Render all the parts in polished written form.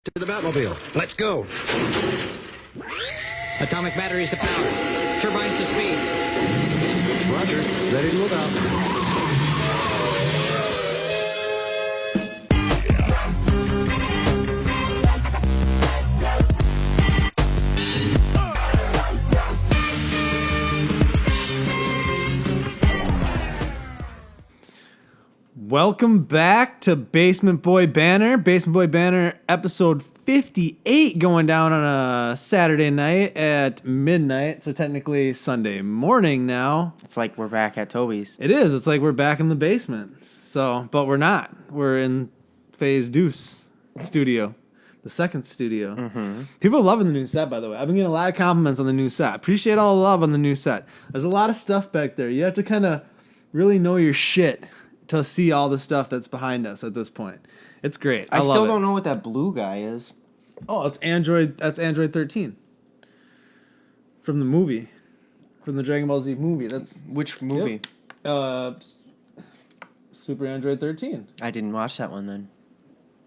To the Batmobile. Let's go. Atomic batteries to power. Turbines to speed. Roger. Ready to move out. Welcome back to Basement Boy Banter. Basement Boy Banter episode 58 going down on a Saturday night at midnight. So technically Sunday morning now. It's like we're back at Toby's. It is. It's like we're back in the basement. So, but we're not. We're in Phase Deuce studio. The second studio. Mm-hmm. People are loving the new set, by the way. I've been getting a lot of compliments on the new set. Appreciate all the love on the new set. There's a lot of stuff back there. You have to kind of really know your shit to see all the stuff that's behind us at this point. It's great. I still love don't know what that blue guy is. Oh, it's Android. That's Android 13 from the movie, from the Dragon Ball Z movie. That's Which movie? Yep. Super Android 13. I didn't watch that one then.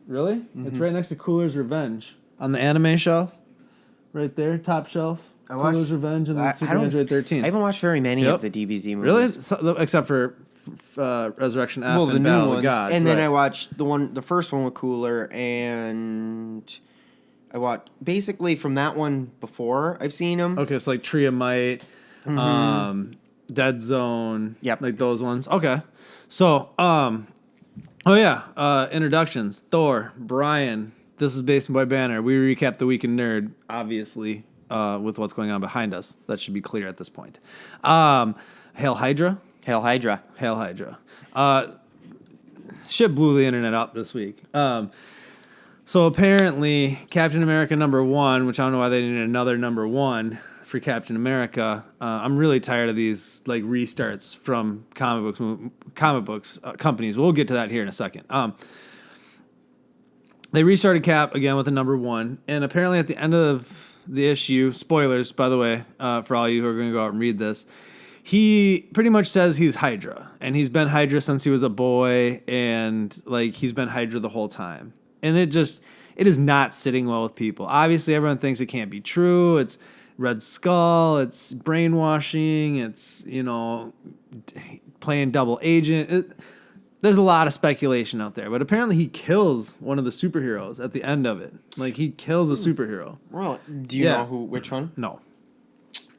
Really? Mm-hmm. It's right next to Cooler's Revenge on the anime shelf, right there, top shelf. Cooler's Revenge and then Super Android 13. I haven't watched very many of the DBZ movies. Really? So, except for Resurrection F the and new Battle ones. of the Gods. And then I watched the first one with Cooler, and I watched basically from that one before I've seen them. Okay, so like Tree of Might, Dead Zone, Yep. like those ones. Okay, so introductions: Thor, Brian. This is Basement Boy Banner. We recap the week in Nerd, obviously, with what's going on behind us. That should be clear at this point. Hail Hydra. Hail Hydra. Hail Hydra. Shit blew the internet up this week. So apparently, Captain America #1, which I don't know why they needed another #1 for Captain America. I'm really tired of these like restarts from comic books companies. We'll get to that here in a second. They restarted Cap again with a #1, and apparently at the end of the issue, spoilers by the way, for all you who are going to go out and read this. He pretty much says he's Hydra, and he's been Hydra since he was a boy, and like he's been Hydra the whole time. And it is not sitting well with people. Obviously, everyone thinks it can't be true. It's Red Skull. It's brainwashing. It's, playing double agent. There's a lot of speculation out there, but apparently he kills one of the superheroes at the end of it. Like he kills a superhero. Well, do you know which one? No.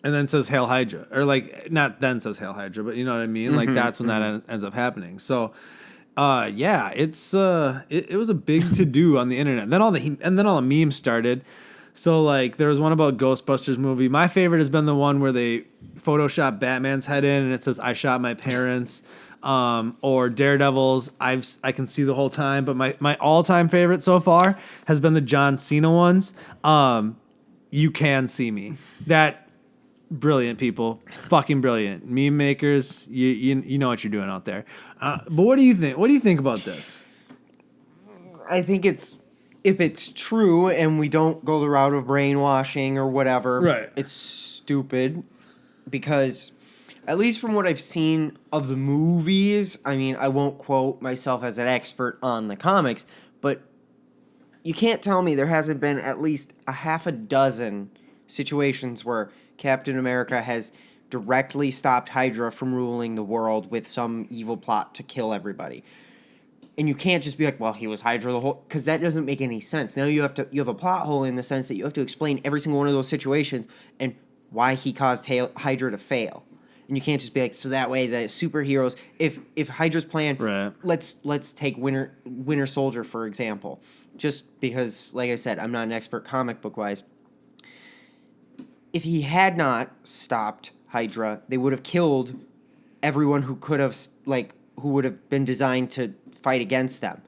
And then says Hail Hydra, or like not then says Hail Hydra, but you know what I mean. Like that's when that ends up happening. So, it's it was a big to do on the internet. And then all the memes started. So like there was one about Ghostbusters movie. My favorite has been the one where they Photoshop Batman's head in and it says I shot my parents. Or Daredevil's I can see the whole time. But my all time favorite so far has been the John Cena ones. You can see me. That. Brilliant people, fucking brilliant meme makers. You know what you're doing out there. But what do you think? What do you think about this? I think if it's true and we don't go the route of brainwashing or whatever, right. It's stupid because at least from what I've seen of the movies, I mean, I won't quote myself as an expert on the comics, but you can't tell me there hasn't been at least a half a dozen situations where Captain America has directly stopped Hydra from ruling the world with some evil plot to kill everybody. And you can't just be like, well, he was Hydra the whole... Because that doesn't make any sense. Now you have a plot hole in the sense that you have to explain every single one of those situations and why he caused Hydra to fail. And you can't just be like, so that way the superheroes... If Hydra's plan... Right. Let's take Winter Soldier, for example. Just because, like I said, I'm not an expert comic book-wise. If he had not stopped Hydra, they would have killed everyone who would have been designed to fight against them.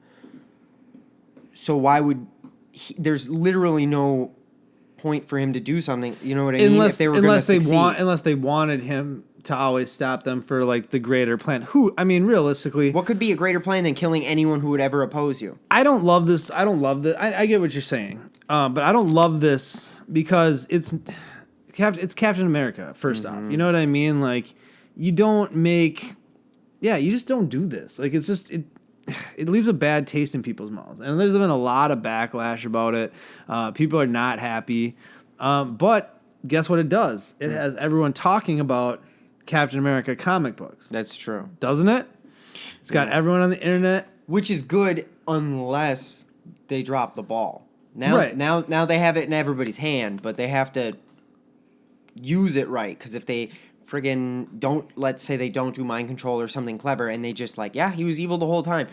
So why would there's literally no point for him to do something, you know what I mean? If they were unless they wanted him to always stop them for like the greater plan. Realistically, what could be a greater plan than killing anyone who would ever oppose you? I don't love this. I get what you're saying. But I don't love this because it's Captain America, first off. You know what I mean? Like, you just don't do this. Like, it's just, it leaves a bad taste in people's mouths. And there's been a lot of backlash about it. People are not happy. But guess what it does? It has everyone talking about Captain America comic books. That's true. Doesn't it? It's got everyone on the internet. Which is good unless they drop the ball. Now they have it in everybody's hand, but they have to use it right. Because if they friggin' don't, let's say they don't do mind control or something clever, and they just like, yeah, he was evil the whole time,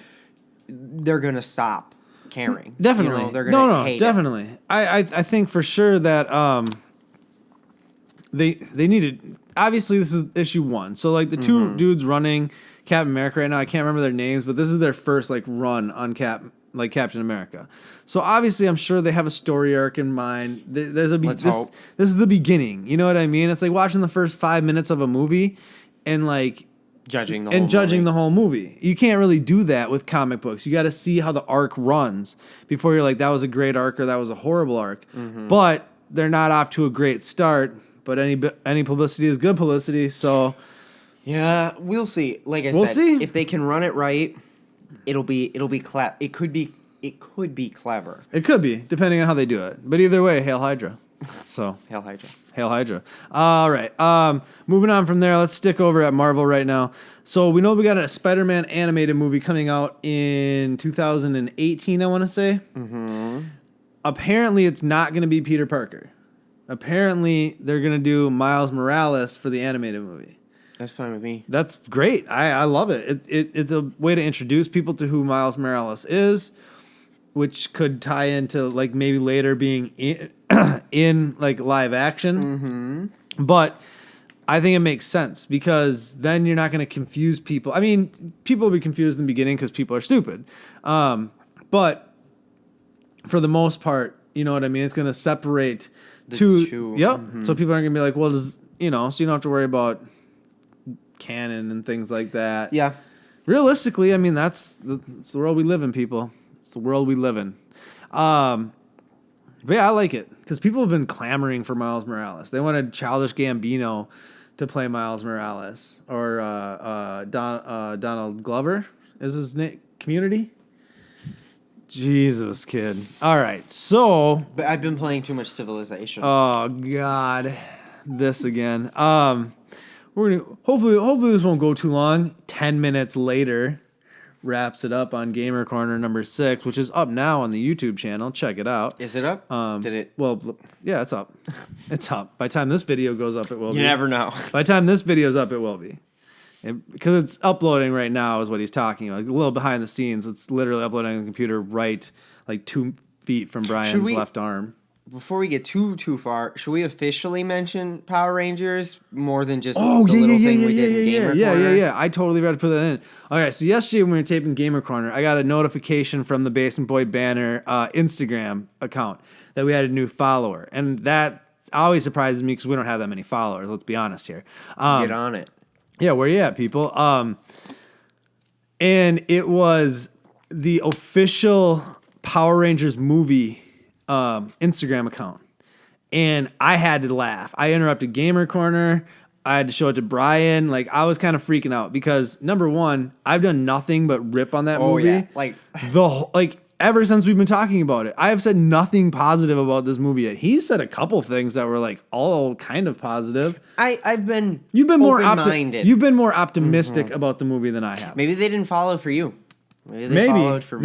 they're gonna stop caring. Definitely. You know, they're gonna hate definitely. it. I think for sure that they needed. Obviously, this is issue 1. So like the two dudes running Captain America right now, I can't remember their names, but this is their first like run on Captain America. So obviously, I'm sure they have a story arc in mind. There's a Let's hope. This is the beginning. You know what I mean? It's like watching the first 5 minutes of a movie and like Judging the whole movie. You can't really do that with comic books. You got to see how the arc runs before you're like, that was a great arc or that was a horrible arc. But they're not off to a great start. But any publicity is good publicity. So Yeah, we'll see. Like I We'll said, see. if they can run it right, it'll be it could be clever. it could be, depending on how they do it. But either way, Hail Hydra. So Hail Hydra. Hail Hydra. All right. Moving on from there, let's stick over at Marvel right now. So we know we got a Spider-Man animated movie coming out in 2018, I want to say. Apparently, it's not going to be Peter Parker. Apparently, they're going to do Miles Morales for the animated movie. That's fine with me. That's great. I love it. It's a way to introduce people to who Miles Morales is, which could tie into like maybe later being in like live action. But I think it makes sense because then you're not going to confuse people. I mean, people will be confused in the beginning because people are stupid. But for the most part, you know what I mean? It's going to separate two. Yep. So people aren't going to be like, well, so you don't have to worry about canon and things like that. Yeah. Realistically, I mean, that's the world we live in, people. It's the world we live in. But yeah, I like it because people have been clamoring for Miles Morales. They wanted Childish Gambino to play Miles Morales or Donald Glover is his name. Community. Jesus, kid. All right, so But I've been playing too much Civilization. oh god, this again. We're gonna hopefully this won't go too long. 10 minutes later, wraps it up on Gamer Corner number 6, which is up now on the YouTube channel. Check it out. Is it up? Did it? Well, yeah, it's up. It's up. By the time this video goes up, it will be. You never know. By the time this video's up, it will be. Because it's uploading right now is what he's talking about. Like, a little behind the scenes. It's literally uploading on the computer right like 2 feet from Brian's left arm. Before we get too far, should we officially mention Power Rangers more than just Oh, the little thing we did in Gamer Corner? Yeah. I totally forgot to put that in. All right, so yesterday when we were taping Gamer Corner, I got a notification from the Basement Boy Banter Instagram account that we had a new follower. And that always surprises me because we don't have that many followers, let's be honest here. Get on it. Yeah, where you at, people? And it was the official Power Rangers movie Instagram account. And I had to laugh. I interrupted Gamer Corner. I had to show it to Brian. Like, I was kind of freaking out because, number one, I've done nothing but rip on that movie. Yeah. Like, ever since we've been talking about it. I have said nothing positive about this movie yet. He said a couple things that were like all kind of positive. You've been more open-minded. You've been more optimistic about the movie than I have. Maybe they didn't follow for you. Maybe they followed for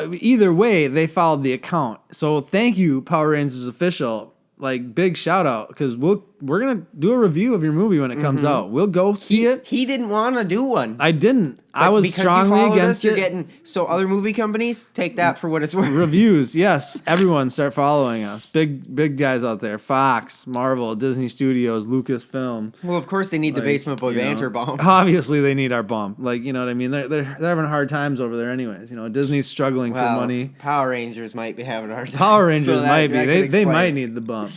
me. Either way, they followed the account. So thank you, Power Rangers Official. Like, big shout out because we're gonna do a review of your movie when it comes out. We'll go see it. He didn't want to do one. I didn't. I was strongly against it. So other movie companies take that for what it's worth. Reviews, yes. Everyone start following us. Big guys out there. Fox, Marvel, Disney Studios, Lucasfilm. Well, of course they need the Basement Boy Banter bump. Obviously they need our bump. Like, you know what I mean? They're having hard times over there anyways. You know, Disney's struggling for money. Power Rangers might be having a hard time. Power Rangers might be. They might need the bump.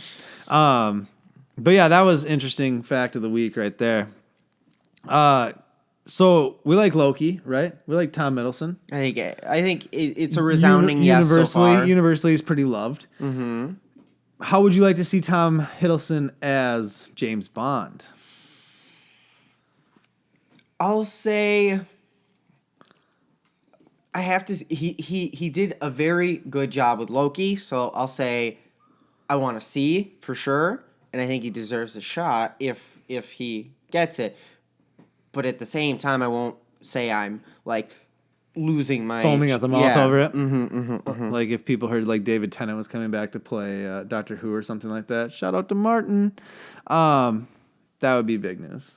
But yeah, that was interesting fact of the week right there. So we like Loki, right? We like Tom Hiddleston. I think it's a resounding yes so far. Universally, is pretty loved. Mm-hmm. How would you like to see Tom Hiddleston as James Bond? I'll say I have to. He did a very good job with Loki, so I'll say I want to see for sure, and I think he deserves a shot if he gets it. But at the same time, I won't say I'm like losing my Foaming at the mouth over it. Mm-hmm. Like if people heard like David Tennant was coming back to play Doctor Who or something like that. Shout out to Martin. That would be big news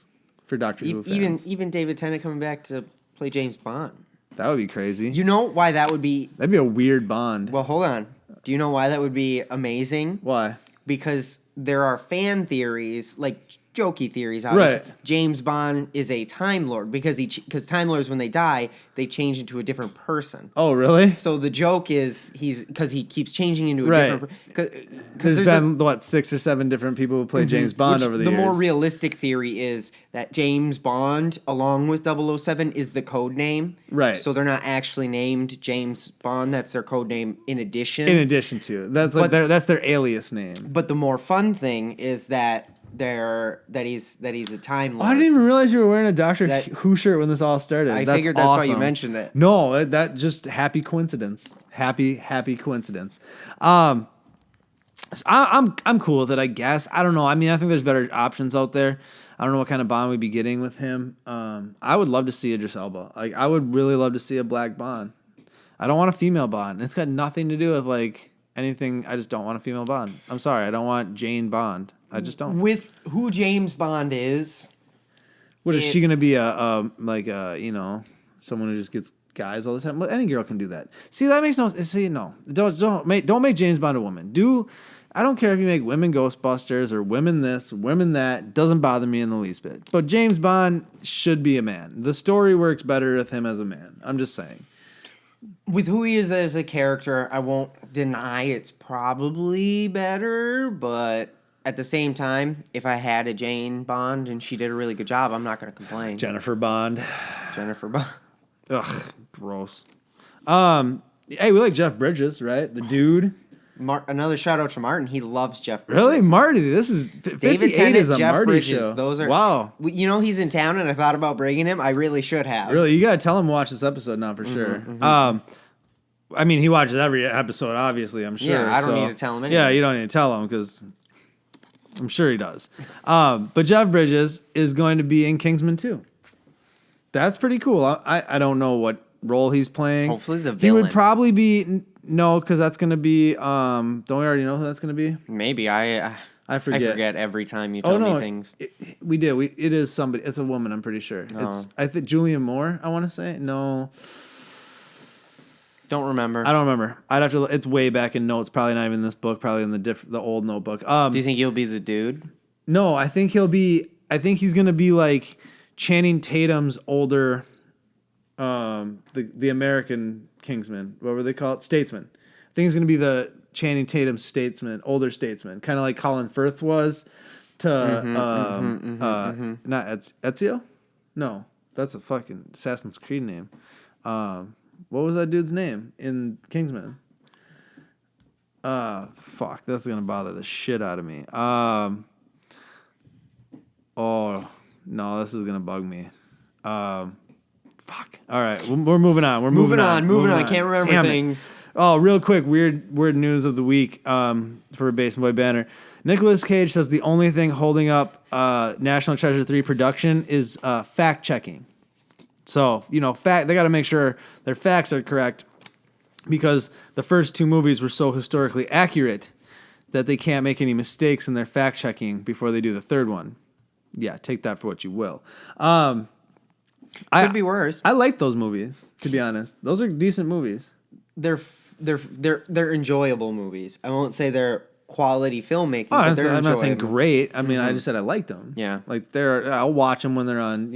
for Doctor Who fans. Even David Tennant coming back to play James Bond. That would be crazy. You know why that would be? That'd be a weird Bond. Well, hold on. Do you know why that would be amazing? Why? Because there are fan theories, like jokey theories, obviously. Right. James Bond is a Time Lord because Time Lords, when they die, they change into a different person. Oh, really? So the joke is because he keeps changing into a Right. different. There's been 6 or 7 different people who play James Bond over the years. The more realistic theory is that James Bond, along with 007, is the code name. Right. So they're not actually named James Bond. That's their code name in addition. In addition to that's their alias name. But the more fun thing is that he's a Time Lord. I didn't even realize you were wearing a Doctor Who shirt when this all started. I That's figured that's why you awesome. mentioned it. No, that just happy coincidence. Happy coincidence. So I'm cool with it, I guess. I don't know. I mean, I think there's better options out there. I don't know what kind of Bond we'd be getting with him. I would love to see Idris Elba. Like, I would really love to see a black Bond. I don't want a female Bond. It's got nothing to do with like anything. I just don't want a female Bond. I'm sorry. I don't want Jane Bond. I just don't. With who James Bond is. What is she gonna be someone who just gets guys all the time? Well, any girl can do that. See, that makes no. See, no, don't make James Bond a woman. I don't care if you make women Ghostbusters or women this, women that. Doesn't bother me in the least bit. But James Bond should be a man. The story works better with him as a man. I'm just saying. With who he is as a character, I won't deny it's probably better, but at the same time, if I had a Jane Bond and she did a really good job, I'm not going to complain. Jennifer Bond. Ugh, gross. Hey, we like Jeff Bridges, right? The dude. Another shout out to Martin. He loves Jeff Bridges. Really, Marty? This is David Tennant, is a Jeff Marty Bridges. show. Those are wow. You know he's in town, and I thought about bringing him. I really should have. Really, you gotta tell him to watch this episode now for sure. I mean, he watches every episode, obviously. I'm sure. Yeah, I don't need to tell him anything. Yeah, you don't need to tell him because I'm sure he does. But Jeff Bridges is going to be in Kingsman 2. That's pretty cool. I don't know what role he's playing. Hopefully the He would villain. probably be no, because that's going to be. Don't we already know who that's going to be? Maybe I forget every time you tell me things. We did. It is somebody. It's a woman. I'm pretty sure. Oh. I think Julianne Moore. I want to say no. Don't remember. I don't remember. I'd have to. It's way back in notes. Probably not even in this book. Probably in the old notebook. Do you think he'll be the dude? No, I think he'll be. I think he's gonna be like Channing Tatum's older. The American Kingsman. What were they called? Statesman. I think he's gonna be the Channing Tatum older statesman, kind of like Colin Firth was to not Ezio. No, that's a fucking Assassin's Creed name. What was that dude's name in Kingsman? Fuck, that's gonna bother the shit out of me. Oh no, this is gonna bug me. Fuck. All right, we're moving on. We're moving on. Can't remember Damn things. Oh, real quick, weird news of the week for Base Boy Banter. Nicolas Cage says the only thing holding up National Treasure 3 production is fact checking. So, they got to make sure their facts are correct because the first 2 movies were so historically accurate that they can't make any mistakes in their fact checking before they do the third one. Yeah, take that for what you will. Could be worse. I like those movies, to be honest. Those are decent movies. They're enjoyable movies. I won't say they're quality filmmaking, but they're I'm not saying enjoyable. great. I mean, I just said I liked them. Yeah. Like I'll watch them when they're on,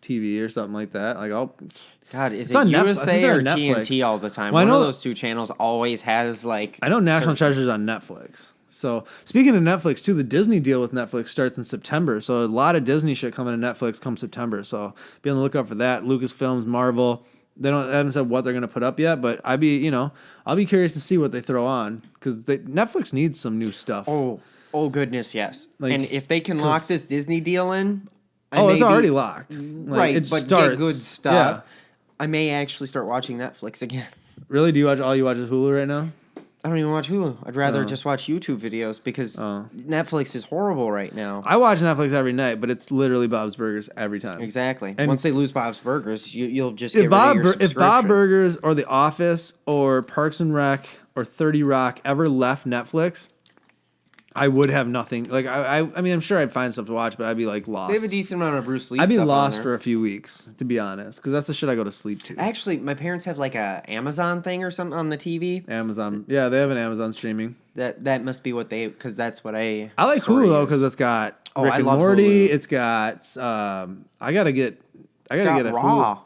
TV or something like that. Like God, is It's it on Netflix. I think USA they're or on Netflix. TNT all the time? Well, I One of know- those 2 channels always has like. I know National certain- Treasure's on Netflix. So speaking of Netflix too, the Disney deal with Netflix starts in September. So a lot of Disney shit coming to Netflix come September. So be on the lookout for that. Lucasfilms, Marvel. They haven't said what they're going to put up yet, but I'll be curious to see what they throw on because Netflix needs some new stuff. Oh goodness, yes. Like, and if they can lock this Disney deal in, it's already locked. Like, right? it But starts- get good stuff. I may actually start watching Netflix again. Really? Do you watch all you watch is Hulu right now? I don't even watch Hulu. I'd rather just watch YouTube videos because Netflix is horrible right now. I watch Netflix every night, but it's literally Bob's Burgers every time. Exactly. And once they lose Bob's Burgers, you'll just get rid of your subscription. If Bob Burgers or The Office or Parks and Rec or 30 Rock ever left Netflix, I would have nothing. Like I mean, I'm sure I'd find stuff to watch, but I'd be like lost. They have a decent amount of Bruce Lee. I'd be stuff lost on there. for a few weeks, to be honest, because that's the shit I go to sleep to. Actually, my parents have like a Amazon thing or something on the TV. Amazon, yeah, they have an Amazon streaming. That must be what because that's what I like Hulu though, because it's got Rick and Morty. Hulu. It's got I gotta get a Raw. Hulu.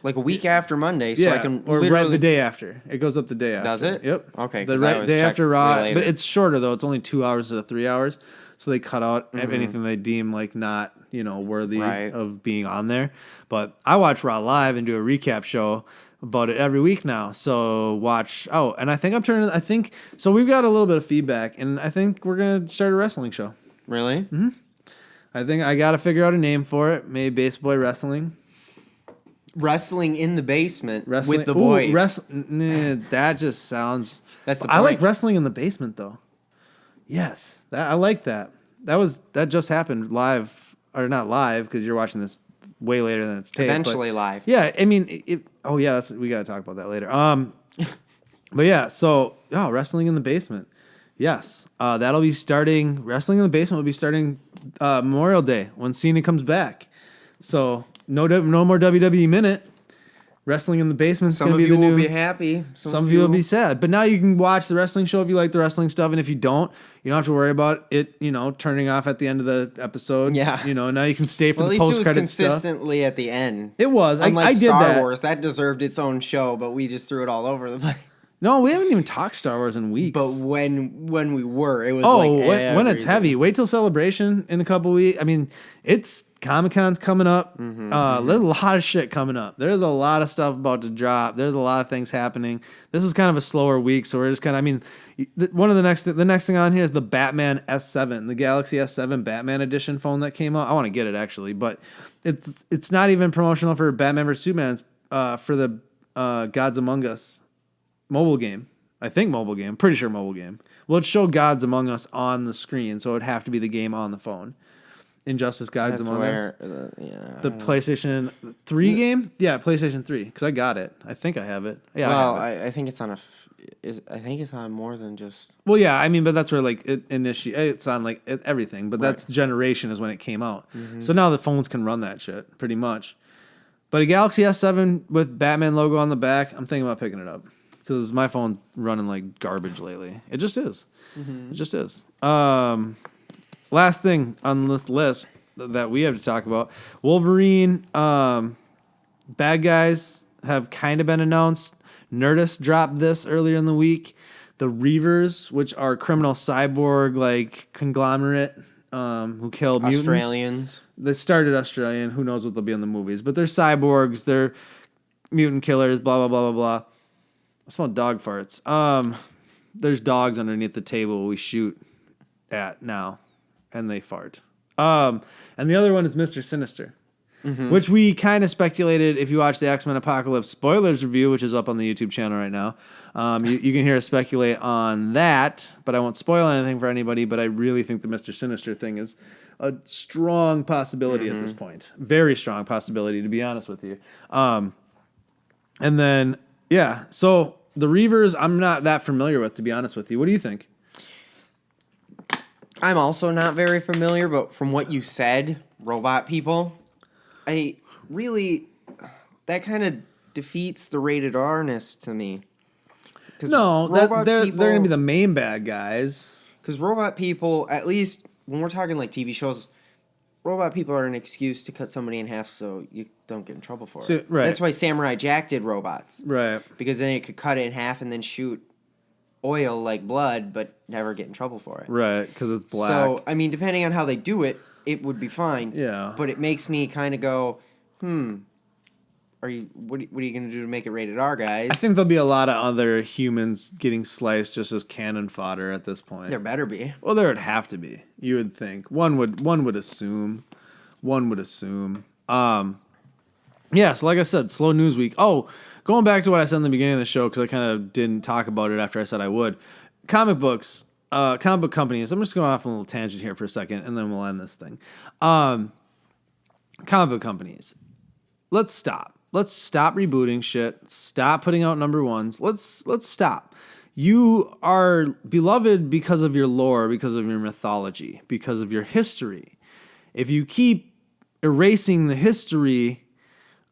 Like a week after Monday, so I can or literally... right the day after. It goes up the day after. Does it? Yep. Okay. The day after Raw, but it's shorter though. It's only 2 hours instead of 3 hours, so they cut out anything they deem like not worthy of being on there. But I watch Raw live and do a recap show about it every week now. So watch. Oh, and I think so. We've got a little bit of feedback, and I think we're gonna start a wrestling show. Really? Mm-hmm. I think I got to figure out a name for it. Maybe Base Boy Wrestling. Wrestling in the basement with the boys. That just sounds. That's the I point. like wrestling in the basement though. Yes, I like that. That just happened live or not live because you're watching this way later than it's taped. Eventually live. Yeah, I mean, we got to talk about that later. But yeah, so wrestling in the basement. Yes, that'll be starting. Wrestling in the basement will be starting Memorial Day when Cena comes back. So no more WWE Minute. Wrestling in the basement is going to be the new. Some of you will be happy. Some of you will be sad. But now you can watch the wrestling show if you like the wrestling stuff, and if you don't have to worry about it. Turning off at the end of the episode. Yeah. Now you can stay for Well, the at least post credit it was consistently at the end. It was. Unlike I did Star that. Wars, that deserved its own show, but we just threw it all over the place. No, we haven't even talked Star Wars in weeks. But when we were, it was when it's heavy. Wait till Celebration in a couple weeks. I mean, it's Comic-Con's coming up. There's a lot of shit coming up. There's a lot of stuff about to drop. There's a lot of things happening. This was kind of a slower week, so we're just kind of. I mean, the next thing on here is the Batman S7, the Galaxy S7 Batman Edition phone that came out. I want to get it actually, but it's not even promotional for Batman vs Superman. For the Gods Among Us mobile game. I think mobile game. Pretty sure mobile game. Well, it showed Gods Among Us on the screen, so it would have to be the game on the phone. Injustice Gods Among Us. The PlayStation 3 game? Yeah, PlayStation 3. Because I got it. I think I have it. Yeah, well, I think it's on I think it's on more than just. Well, yeah, I mean, but that's where like it's on like everything. But that's generation is when it came out. So now the phones can run that shit pretty much. But a Galaxy S7 with Batman logo on the back, I'm thinking about picking it up. Because my phone's running like garbage lately. It just is. It just is. Last thing on this list that we have to talk about. Wolverine bad guys have kind of been announced. Nerdist dropped this earlier in the week. The Reavers, which are criminal cyborg like conglomerate who killed mutants. Australians. They started Australian. Who knows what they'll be in the movies. But they're cyborgs. They're mutant killers, blah, blah, blah, blah, blah. I smell dog farts. There's dogs underneath the table we shoot at now, and they fart. And the other one is Mr. Sinister, which we kind of speculated if you watch the X-Men Apocalypse spoilers review, which is up on the YouTube channel right now. You can hear us speculate on that, but I won't spoil anything for anybody, but I really think the Mr. Sinister thing is a strong possibility at this point. Very strong possibility, to be honest with you. And then, yeah, so the Reavers, I'm not that familiar with, to be honest with you. What do you think? I'm also not very familiar, but from what you said, robot people, that kind of defeats the rated R-ness to me. No, they're going to be the main bad guys. Because robot people, at least when we're talking like TV shows, robot people are an excuse to cut somebody in half so you don't get in trouble for it. Right. That's why Samurai Jack did robots. Right. Because then it could cut it in half and then shoot oil like blood, but never get in trouble for it. Right, because it's black. So, I mean, depending on how they do it, it would be fine. Yeah. But it makes me kind of go, what are you going to do to make it rated R, guys? I think there'll be a lot of other humans getting sliced just as cannon fodder at this point. There better be. Well, there would have to be. You would think. One would assume. Yeah, so like I said, slow news week. Oh, going back to what I said in the beginning of the show, because I kind of didn't talk about it after I said I would. Comic books, comic book companies. I'm just going off on a little tangent here for a second, and then we'll end this thing. Comic book companies. Let's stop. Let's stop rebooting shit. Stop putting out number ones. Let's stop. You are beloved because of your lore, because of your mythology, because of your history. If you keep erasing the history,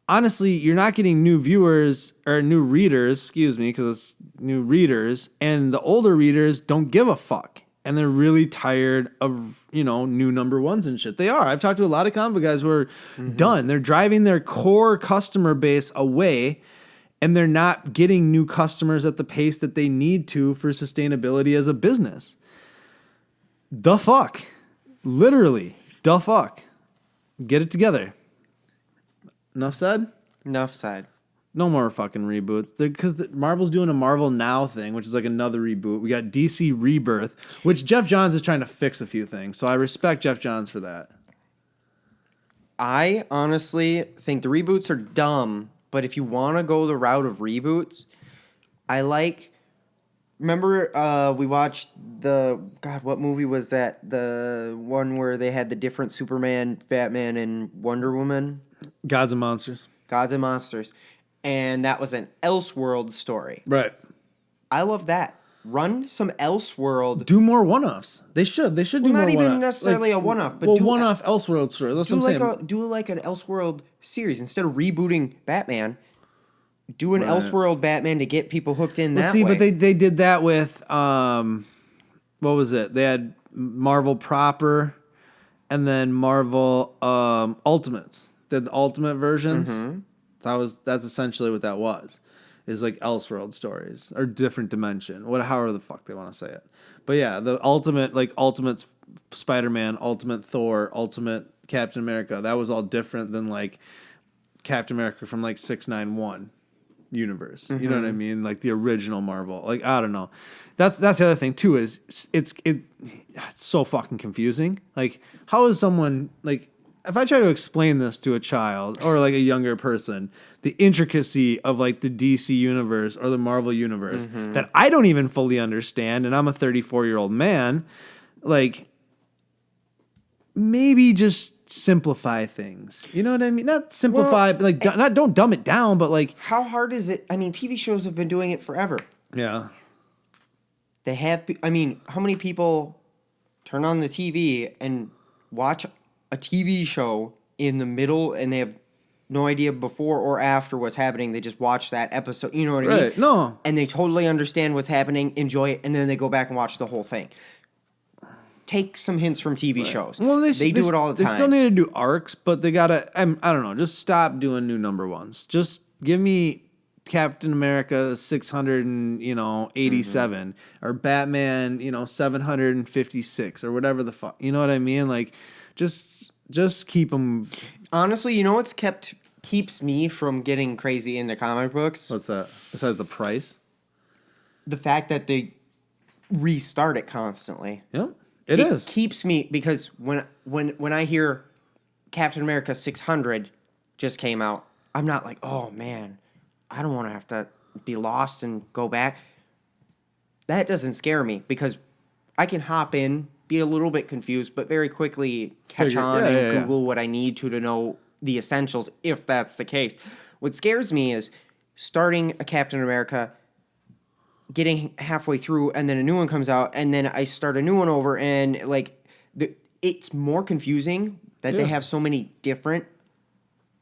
honestly, you're not getting new viewers or new readers, because it's new readers, and the older readers don't give a fuck. And they're really tired of, new number ones and shit. They are. I've talked to a lot of comic book guys who are done. They're driving their core customer base away, and they're not getting new customers at the pace that they need to for sustainability as a business. The fuck. Literally. The fuck. Get it together. Enough said? Enough said. No more fucking reboots. Because Marvel's doing a Marvel Now thing, which is like another reboot. We got DC Rebirth, which Jeff Johns is trying to fix a few things. So I respect Jeff Johns for that. I honestly think the reboots are dumb, but if you want to go the route of reboots, I like... Remember we watched what movie was that? The one where they had the different Superman, Batman, and Wonder Woman? Gods and Monsters. Gods and Monsters. And that was an Elseworld story. Right. I love that. Run some Elseworld. Do more one-offs. They should. They should do more not even one-offs. necessarily a one-off, but one-off Elseworld story. That's what I'm saying. Do like an Elseworld series. Instead of rebooting Batman, do an Elseworld Batman to get people hooked in that way. But they did that with, what was it? They had Marvel proper and then Marvel Ultimates. Did the Ultimate versions. Mm-hmm. That's essentially what that was. Is like Elseworld stories or different dimension, however the fuck they want to say it. But yeah, the Ultimate Spider-Man, Ultimate Thor, Ultimate Captain America. That was all different than like Captain America from like 691 universe. Mm-hmm. You know what I mean? Like the original Marvel. Like I don't know. That's the other thing too. Is it's so fucking confusing. Like how is someone like. If I try to explain this to a child or like a younger person, the intricacy of like the DC universe or the Marvel universe that I don't even fully understand, and I'm a 34-year-old man, like maybe just simplify things. You know what I mean? Not simplify, but like don't dumb it down, but like how hard is it? I mean, TV shows have been doing it forever. Yeah. They have. I mean, how many people turn on the TV and watch a TV show in the middle and they have no idea before or after what's happening? They just watch that episode. You know what I mean? No. And they totally understand what's happening, enjoy it, and then they go back and watch the whole thing. Take some hints from TV shows. Well, they do it all the time. They still need to do arcs, but they gotta. I don't know. Just stop doing new number ones. Just give me Captain America 687 or Batman 756 or whatever the fuck. You know what I mean? Like. Just keep them. Honestly, you know what's keeps me from getting crazy into comic books? What's that? Besides the price? The fact that they restart it constantly. Yep, it is. Keeps me because when I hear Captain America 600 just came out, I'm not like, oh man, I don't want to have to be lost and go back. That doesn't scare me because I can hop in, be a little bit confused, but very quickly catch on and Google what I need to know the essentials, if that's the case. What scares me is starting a Captain America, getting halfway through, and then a new one comes out, and then I start a new one over, and like it's more confusing that they have so many different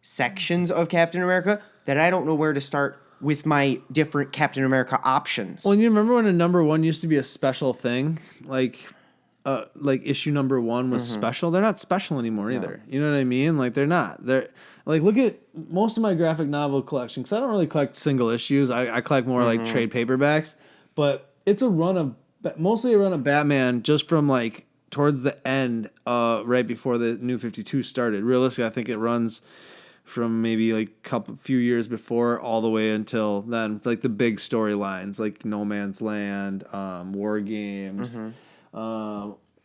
sections of Captain America that I don't know where to start with my different Captain America options. Well, you remember when a number one used to be a special thing? Like issue number one was special. They're not special anymore either. You know what I mean? Like they're not. They're like, look at most of my graphic novel collection, because I don't really collect single issues. I collect more like trade paperbacks, but it's mostly a run of Batman just from like towards the end, right before the New 52 started. Realistically, I think it runs from maybe like few years before all the way until then, like the big storylines like No Man's Land, War Games,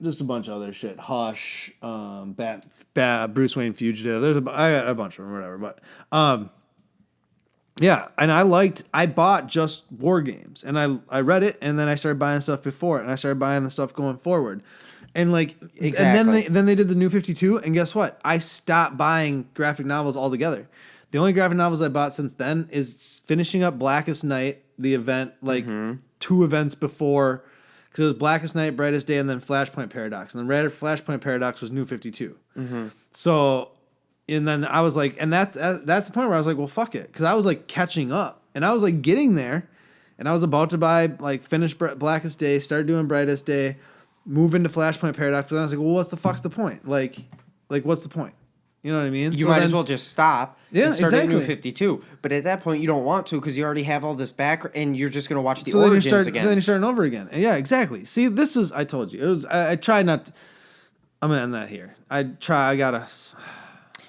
just a bunch of other shit. Hush, Bruce Wayne Fugitive. I got a bunch of them, whatever. But yeah, and I bought just War Games, and I read it, and then I started buying stuff before it, and I started buying the stuff going forward. And like, Exactly. and then they did the New 52, and guess what? I stopped buying graphic novels altogether. The only graphic novels I bought since then is finishing up Blackest Night, the event, like 2 events before, because it was Blackest Night, Brightest Day, and then Flashpoint Paradox. And then Flashpoint Paradox was New 52. So, and then I was like, and that's the point where I was like, well, fuck it. Because I was like catching up. And I was like getting there. And I was about to finish Blackest Day, start doing Brightest Day, move into Flashpoint Paradox. But then I was like, well, what's the point? Like what's the point? You know what I mean? You might as well just stop and start at New exactly. 52. But at that point, you don't want to because you already have all this background and you're just going to watch the So origins again. Then you're starting over again. And yeah, exactly. See, I told you. It was, I try not to, I'm going to end that here.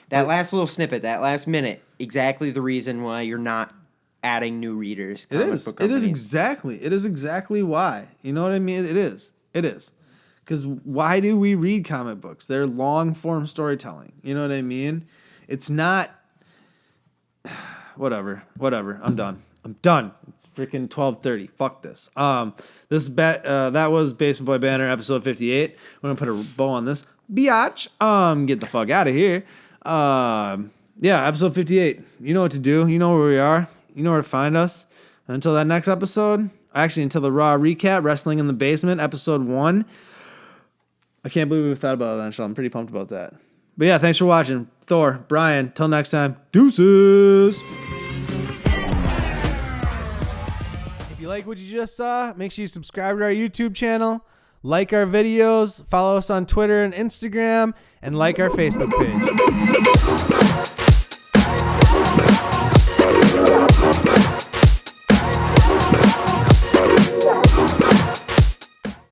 That last little snippet, that last minute, exactly the reason why you're not adding new readers. It is exactly why. You know what I mean? It is. Because why do we read comic books? They're long form storytelling. You know what I mean? It's not. Whatever. I'm done. It's freaking 12:30. Fuck this. That was Basement Boy Banter episode 58. We're gonna put a bow on this. Biatch. Get the fuck out of here. Yeah, episode 58. You know what to do. You know where we are. You know where to find us. Until that next episode. Actually, until the Raw recap, Wrestling in the Basement, episode 1. I can't believe we thought about that, Sean. I'm pretty pumped about that. But yeah, thanks for watching. Thor, Brian, till next time, deuces. If you like what you just saw, make sure you subscribe to our YouTube channel, like our videos, follow us on Twitter and Instagram, and like our Facebook page.